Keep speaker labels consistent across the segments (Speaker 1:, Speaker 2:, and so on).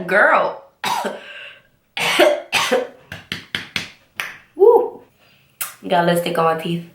Speaker 1: Girl. Woo. Got lipstick on my teeth.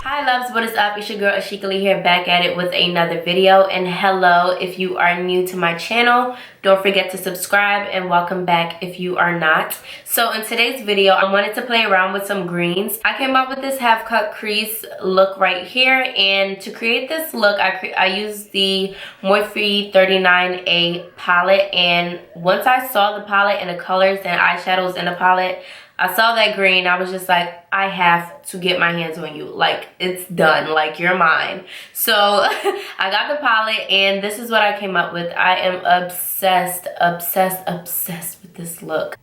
Speaker 1: Hi loves, what is up? It's your girl AshecaLee here, back at it with another video. And hello, if you are new to my channel, don't forget to subscribe, and welcome back if you are not. So in today's video, I wanted to play around with some greens. I came up with this half cut crease look right here, and to create this look, I used the MORPHE 39A palette. And once I saw the palette and the colors and eyeshadows in the palette, I saw that green. I was just like, I have to get my hands on you. Like, it's done. Like, you're mine. So I got the palette, and this is what I came up with. I am obsessed with this look.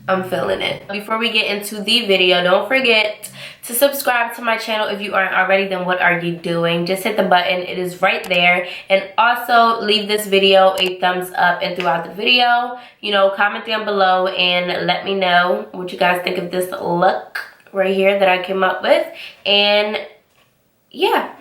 Speaker 1: I'm feeling it. Before we get into the video, don't forget to subscribe to my channel. If you aren't already, then what are you doing? Just hit the button. It is right there. And also leave this video a thumbs up, and throughout the video, you know, comment down below and let me know what you guys think of this look right here that I came up with. And yeah,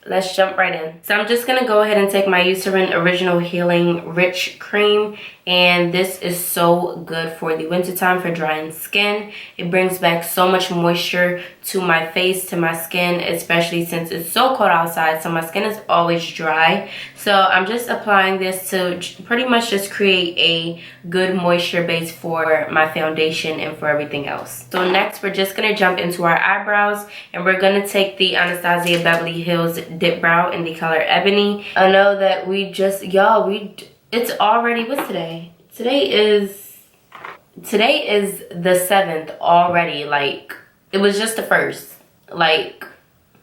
Speaker 1: let's jump right in. So I'm just gonna go ahead and take my Eucerin Original Healing Rich Cream, and this is so good for the wintertime for drying skin. It brings back so much moisture to my face, to my skin, especially since it's so cold outside, so my skin is always dry. So I'm just applying this to pretty much just create a good moisture base for my foundation and for everything else. So next, we're just gonna jump into our eyebrows, and we're gonna take the Anastasia Beverly Hills Dip Brow in the color Ebony. I know that we just, it's already, what's today? Today is the 7th already. Like, it was just the 1st. Like,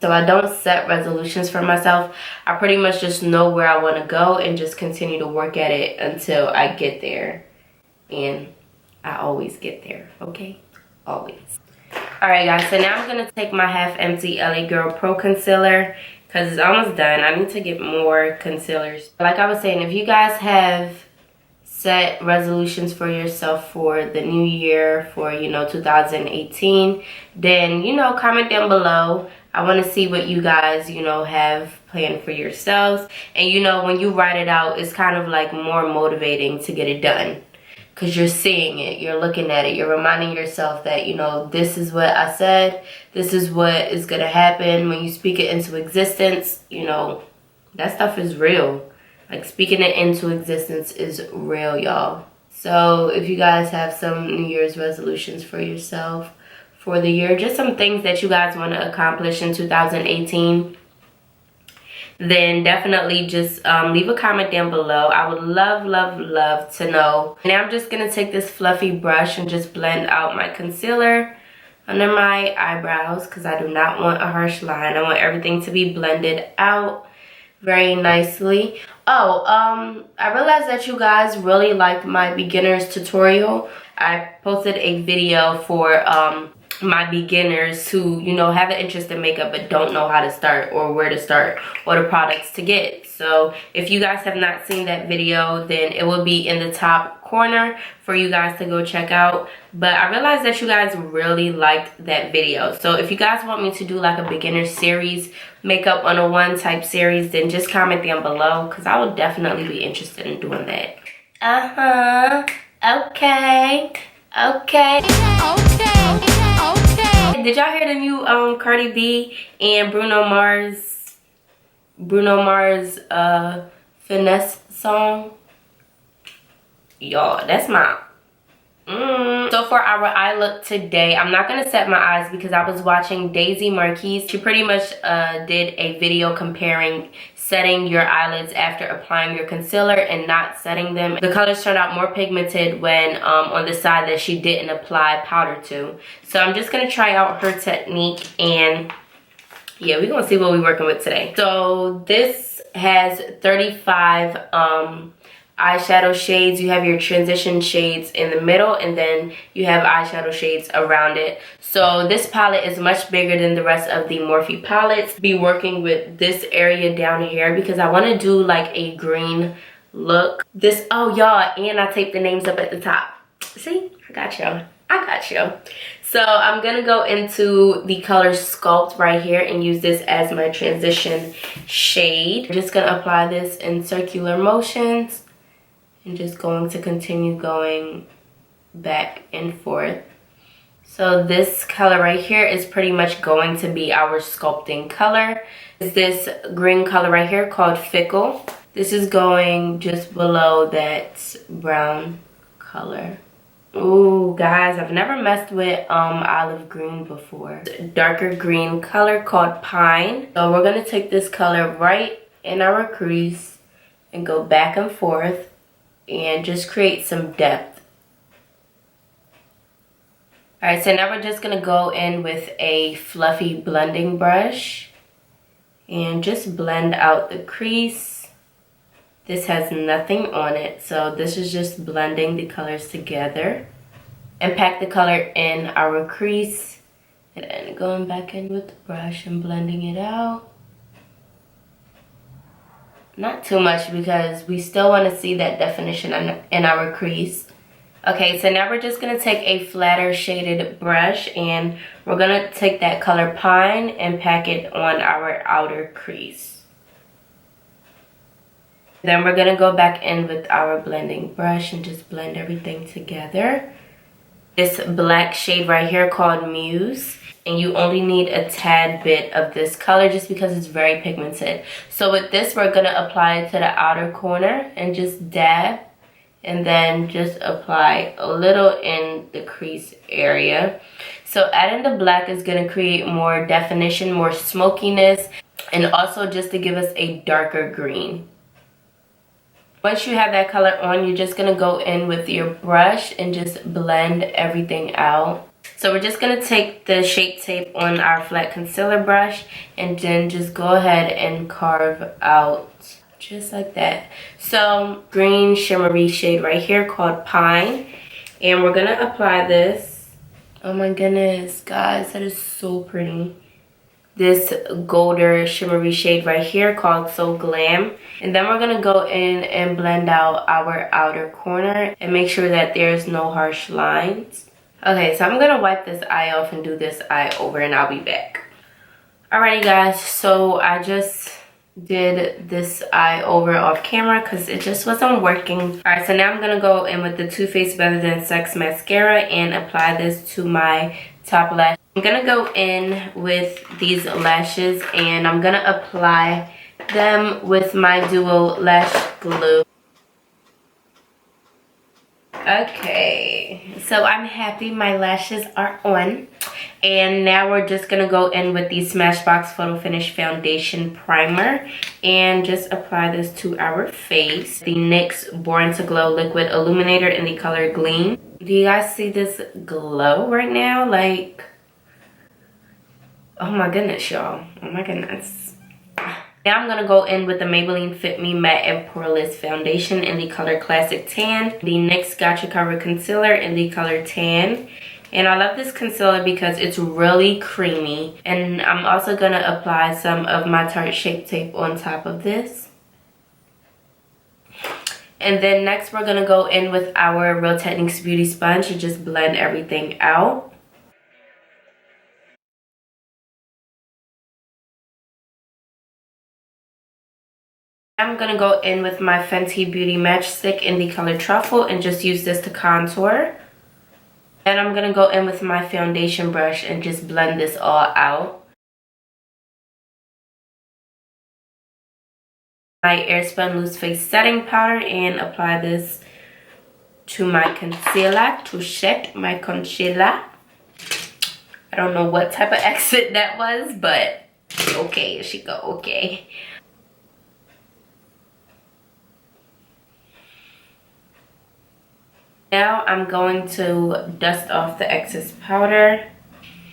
Speaker 1: so I don't set resolutions for myself. I pretty much just know where I want to go and just continue to work at it until I get there. And I always get there, okay? Always. Alright guys, so now I'm going to take my half empty LA Girl Pro Concealer, because it's almost done. I need to get more concealers. Like I was saying, if you guys have set resolutions for yourself for the new year, for, you know, 2018, then, you know, comment down below. I want to see what you guys, you know, have planned for yourselves. And, you know, when you write it out, it's kind of like more motivating to get it done. Because you're seeing it, you're looking at it, you're reminding yourself that, you know, this is what I said, this is what is going to happen. When you speak it into existence, you know, that stuff is real. Like, speaking it into existence is real, y'all. So if you guys have some New Year's resolutions for yourself for the year, just some things that you guys want to accomplish in 2018, then definitely just leave a comment down below. I would love to know. Now I'm just gonna take this fluffy brush and just blend out my concealer under my eyebrows, because I do not want a harsh line. I want everything to be blended out very nicely. Oh, I realized that you guys really liked my beginner's tutorial. I posted a video for my beginners who, you know, have an interest in makeup but don't know how to start, or where to start, or the products to get. So if you guys have not seen that video, then it will be in the top corner for you guys to go check out. But I realized that you guys really liked that video. So if you guys want me to do like a beginner series, makeup 101 type series, then just comment down below, because I will definitely be interested in doing that. Okay. Did y'all hear the new Cardi B and Bruno Mars Finesse song? Y'all, that's my So for our eye look today, I'm not going to set my eyes because I was watching Daisy Marquise. She pretty much did a video comparing setting your eyelids after applying your concealer and not setting them. The colors turned out more pigmented when on the side that she didn't apply powder to. So I'm just going to try out her technique, and yeah, we're going to see what we're working with today. So this has 35 eyeshadow shades. You have your transition shades in the middle, and then you have eyeshadow shades around it. So this palette is much bigger than the rest of the Morphe palettes. Be working with this area down here because I want to do like a green look. This, oh y'all, and I taped the names up at the top. See, I got you. So I'm gonna go into the color Sculpt right here and use this as my transition shade. I'm just gonna apply this in circular motions and just going to continue going back and forth. So this color right here is pretty much going to be our sculpting color. Is this green color right here called Fickle. This is going just below that brown color. Ooh, guys, I've never messed with olive green before. Darker green color called Pine. So we're gonna take this color right in our crease and go back and forth and just create some depth. Alright, so now we're just going to go in with a fluffy blending brush and just blend out the crease. This has nothing on it, so this is just blending the colors together. And pack the color in our crease and then going back in with the brush and blending it out. Not too much because we still want to see that definition in our crease. Okay, so now we're just going to take a flatter shaded brush and we're going to take that color Pine and pack it on our outer crease. Then we're going to go back in with our blending brush and just blend everything together. This black shade right here called Muse. And you only need a tad bit of this color just because it's very pigmented. So with this, we're going to apply it to the outer corner and just dab. And then just apply a little in the crease area. So adding the black is going to create more definition, more smokiness, and also just to give us a darker green. Once you have that color on, you're just going to go in with your brush and just blend everything out. So we're just going to take the Shape Tape on our flat concealer brush and then just go ahead and carve out just like that. So green shimmery shade right here called Pine, and we're gonna apply this. Oh my goodness, guys, that is so pretty. This golder shimmery shade right here called So Glam, and then we're gonna go in and blend out our outer corner and make sure that there's no harsh lines. Okay, so I'm gonna wipe this eye off and do this eye over and I'll be back. Alrighty guys, so I just did this eye over off camera because it just wasn't working. Alright, so now I'm gonna go in with the Too Faced Better Than Sex mascara and apply this to my top lash. I'm gonna go in with these lashes and I'm gonna apply them with my Duo Lash Glue. Okay, so I'm happy my lashes are on. And now we're just going to go in with the Smashbox Photo Finish Foundation Primer and just apply this to our face. The NYX Born to Glow Liquid Illuminator in the color Gleam. Do you guys see this glow right now? Like, oh my goodness, y'all. Oh my goodness. Now I'm going to go in with the Maybelline Fit Me Matte and Poreless Foundation in the color Classic Tan. The NYX Gotcha Covered Concealer in the color Tan. And I love this concealer because it's really creamy. And I'm also going to apply some of my Tarte Shape Tape on top of this. And then next we're going to go in with our Real Techniques Beauty Sponge and just blend everything out. I'm going to go in with my Fenty Beauty Matchstick in the color Truffle and just use this to contour. And I'm going to go in with my foundation brush and just blend this all out. My Airspun Loose Face Setting Powder and apply this to my concealer to set my concealer. I don't know what type of accent that was, but okay, Asheka, okay. Now I'm going to dust off the excess powder.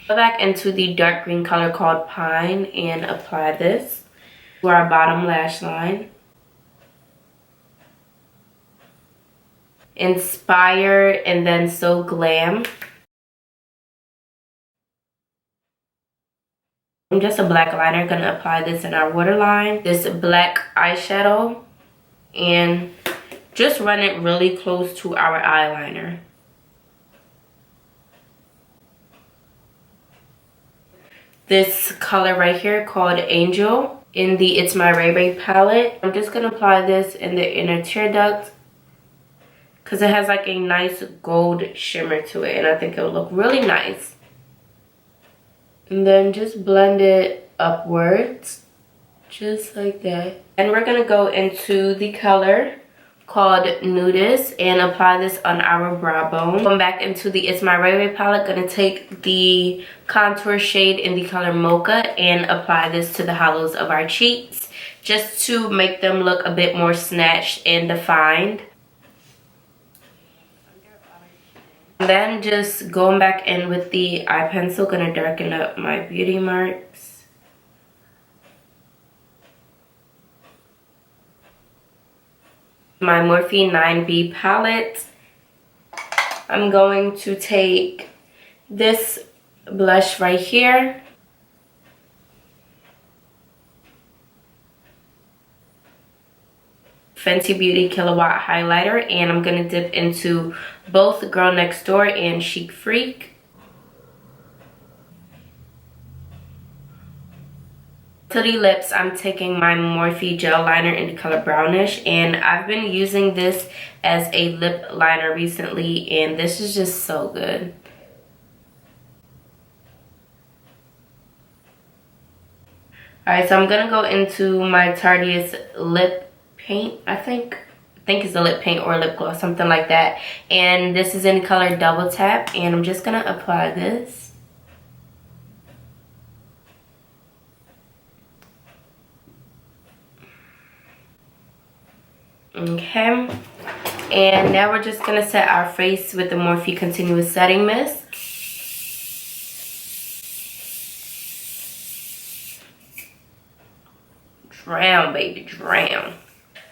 Speaker 1: Go back into the dark green color called Pine and apply this to our bottom lash line. Inspire and then So Glam. I'm just a black liner, gonna apply this in our waterline. This black eyeshadow and just run it really close to our eyeliner. this color right here called Angel in the It's My Ray Ray palette. I'm just going to apply this in the inner tear duct because it has like a nice gold shimmer to it, and I think it'll look really nice. And then just blend it upwards, just like that. And we're going to go into the color called Nudist and apply this on our brow bone. Going back into the It's My RayeRaye palette, gonna take the contour shade in the color Mocha and apply this to the hollows of our cheeks just to make them look a bit more snatched and defined. And then just going back in with the eye pencil, gonna darken up my beauty marks. My Morphe 9B palette. I'm going to take this blush right here. Fenty Beauty Killawat highlighter, and I'm going to dip into both Girl Next Door and Chic Freak. To the lips, I'm taking my Morphe gel liner in the color Brownish, and I've been using this as a lip liner recently, and this is just so good. Alright, so I'm gonna go into my Tartiest lip paint, I think it's a lip paint or lip gloss, something like that. And this is in the color Double Tap, and I'm just gonna apply this. Okay, and now we're just gonna set our face with the Morphe Continuous Setting Mist. Drown, baby, drown.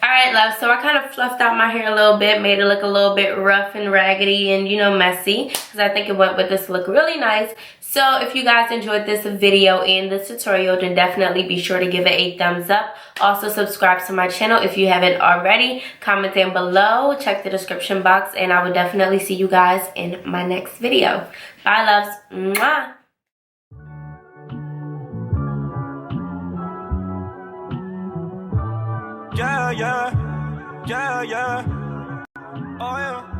Speaker 1: Alright, love, so I kind of fluffed out my hair a little bit, made it look a little bit rough and raggedy and, you know, messy, because I think it went with this look really nice. So if you guys enjoyed this video and this tutorial, then definitely be sure to give it a thumbs up. Also subscribe to my channel if you haven't already. Comment down below, check the description box, and I will definitely see you guys in my next video. Bye, loves. Mwah.
Speaker 2: Yeah, yeah, yeah, yeah. Oh, yeah.